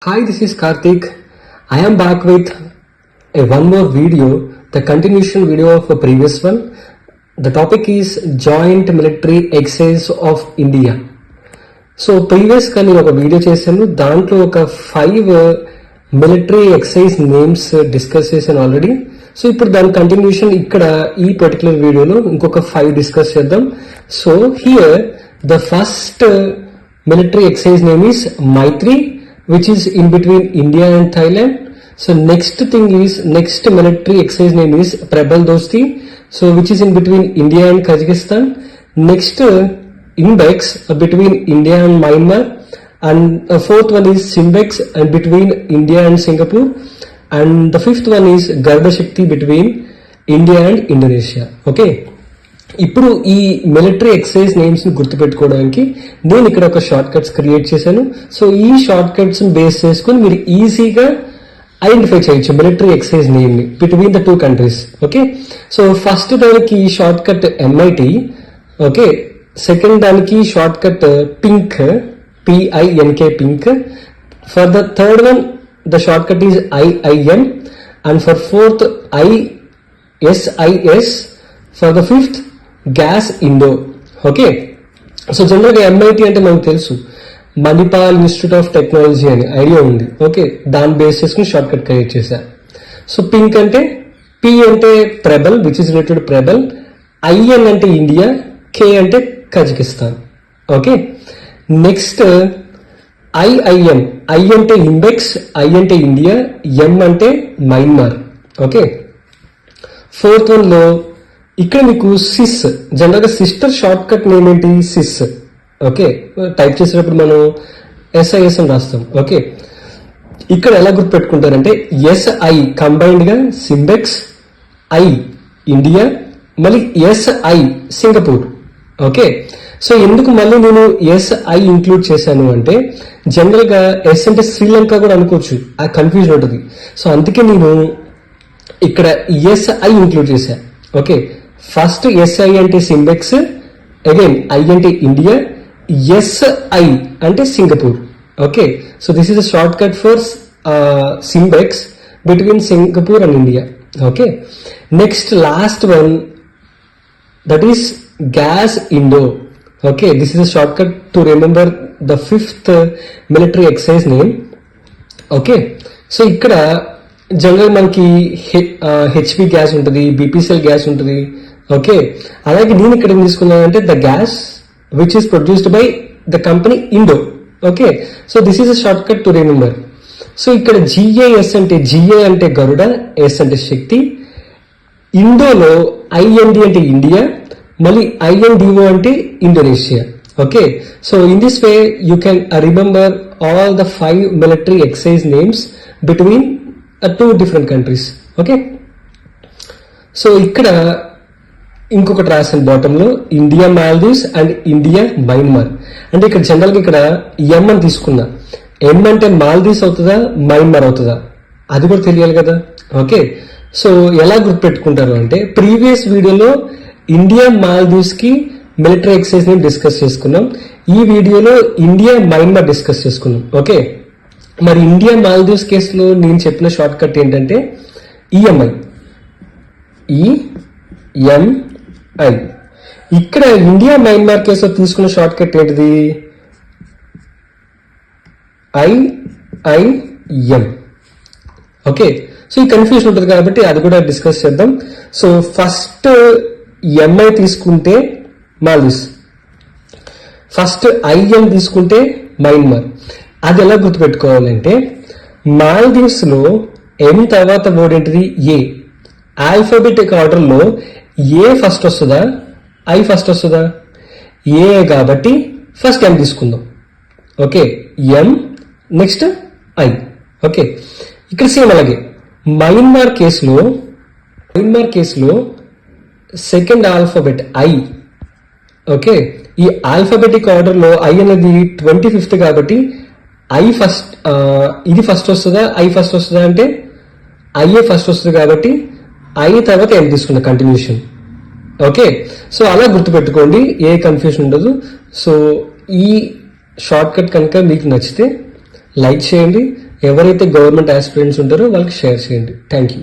Hi, this is Karthik. I am back with one more video, the continuation video of a previous one. The topic is Joint Military Exercise of India. So ప్రీవియస్గా నేను ఒక video చేశాను, దాంట్లో ఒక 5 military exercise names discuss చేశాను already. So ఇప్పుడు దాని continuation ఇక్కడ ఈ పర్టికులర్ వీడియోలో ఇంకొక 5 డిస్కస్ చేద్దాం. So here the first military exercise name is Maitri, which is in between India and Thailand. So next military exercise name is Prabal Dosti, so which is in between India and Kazakhstan. Next Inbex between India and Myanmar, and the fourth one is Simbex and between India and Singapore, and the fifth one is Garba Shakti between India and Indonesia. Okay, ఇప్పుడు ఈ military exercise names ని గుర్తుపెట్టుకోవడానికి నేను ఇక్కడ ఒక shortcuts create చేశాను. So ఈ shortcuts base చేసుకుని మీరు ఈజీగా ఐడెంటిఫై చేయొచ్చు మిలిటరీ ఎక్సైజ్ నేమ్ ని between the 2 countries. Okay, so first దానికి shortcut MIT. Okay, second దానికి shortcut pink, PINK pink. For the third one the shortcut is IIM, and for fourth ISIS. For the fifth gas Indo. Okay, so జనరల్గా MIT అంటే మనకు తెలుసు, Manipal institute of technology అని idea ఉంది. Okay, దాన్ని base చేసుకుని short cut create చేశా. So pink అంటే P అంటే ప్రెబల్, విచ్ ఇస్ రిలేటెడ్ ప్రెబల్. IN అంటే ఇండియా, K అంటే Kazakhstan. Okay, next IIM, I అంటే ఇండెక్స్, I అంటే ఇండియా, M అంటే మయన్మార్. ఓకే, ఫోర్త్ వన్ లో ఇక్కడ మీకు సిస్, జనరల్గా సిస్టర్ షార్ట్ కట్ నేమ్ ఏంటి? సిస్. ఓకే, టైప్ చేసేటప్పుడు మనం SIS అని రాస్తాం. ఓకే, ఇక్కడ ఎలా గుర్తుపెట్టుకుంటారంటే SI కంబైన్డ్ గా సింబెక్స్, I ఇండియా, మళ్ళీ SI సింగపూర్. ఓకే, సో ఎందుకు మళ్ళీ నేను SI ఇంక్లూడ్ చేశాను అంటే జనరల్ గా S అంటే శ్రీలంక కూడా అనుకోవచ్చు, ఆ కన్ఫ్యూజన్ ఉంటుంది. సో అందుకే నేను ఇక్కడ SI ఇంక్లూడ్ చేశా. ఓకే, ఫస్ట్ SI అంటే సింబెక్స్, అగైన్ I అంటే ఇండియా, SI అంటే Singapore. Okay, so this is a short cut for SIMBEX between Singapore and India. Okay, next last one that is gas Indo. Okay, this is a short cut to remember the fifth military exercise name. Okay, so ఇక్కడ general మనకి HP gas ఉంటుంది, BPCL gas ఉంటుంది. Okay, అలాగే నేను ఇక్కడ ఏం తీసుకున్నానంటే the gas which is produced by the company Indo. Okay, so this is a short cut to remember. So ఇక్కడ GAS అంటే GA అంటే గరుడ, S అంటే శక్తి. ఇండోలో IND అంటే ఇండియా, మళ్ళీ INDO అంటే Indonesia. Okay, so in this way you can remember all the 5 military exercise names between 2 different countries. Okay, so ఇక్కడ ఇంకొకటి రాసిన బాటంలో India Maldives and India Myanmar. అంటే ఇక్కడ జనరల్గా ఇక్కడ M అని తీసుకున్నా, M అంటే మాల్దీవ్స్ అవుతుందా మయన్మార్ అవుతుందా అది కూడా తెలియాలి కదా. ఓకే, సో ఎలా గుర్తుపెట్టుకుంటారు అంటే ప్రీవియస్ వీడియోలో ఇండియా మాల్దీవ్స్ కి మిలిటరీ ఎక్సైజ్ ని డిస్కస్ చేసుకున్నాం, ఈ వీడియోలో ఇండియా మయన్మార్ డిస్కస్ చేసుకున్నాం. ఓకే, మరి ఇండియా మాల్దీవ్స్ కేసులో నేను చెప్పిన షార్ట్ కట్ ఏంటంటే EMI. ఇక్కడ ఇండియా మయన్మార్ కేసులో తీసుకున్న షార్ట్ కట్ ఏంటిది? IIM. ఓకే, సో ఈ కన్ఫ్యూజన్ ఉంటుంది కాబట్టి అది కూడా డిస్కస్ చేద్దాం. సో ఫస్ట్ MI తీసుకుంటే మాల్దీవ్స్, ఫస్ట్ IM తీసుకుంటే మయన్మార్. అది ఎలా గుర్తుపెట్టుకోవాలంటే మాల్దీవ్స్ లో M తర్వాత వర్డ్ ఏంటిది? A. ఆల్ఫాబెటిక్ ఆర్డర్ లో A ఫస్ట్ వస్తుందా, I ఫస్ట్ వస్తుందా? A కాబట్టి ఫస్ట్ M తీసుకుందాం. Okay, M next I. Okay, ఇక్కడ సేమ్ అలాగే మయన్మార్ కేసులో సెకండ్ ఆల్ఫాబెట్ I. ఓకే, ఈ ఆల్ఫాబెటిక్ ఆర్డర్ లో I అనేది 25th కాబట్టి I ఫస్ట్, ఇది ఫస్ట్ వస్తుందా I ఫస్ట్ వస్తుందా అంటే IA ఫస్ట్ వస్తుంది కాబట్టి I తర్వాత M తీసుకున్న కంటిన్యూషన్. ఓకే, సో అలా గుర్తుపెట్టుకోండి, ఏ కన్ఫ్యూజన్ ఉండదు. సో ఈ షార్ట్ కట్ కనుక మీకు నచ్చితే లైక్ చేయండి, ఎవరైతే గవర్నమెంట్ ఆస్పిరెంట్స్ ఉంటారో వాళ్ళకి షేర్ చేయండి. Thank you.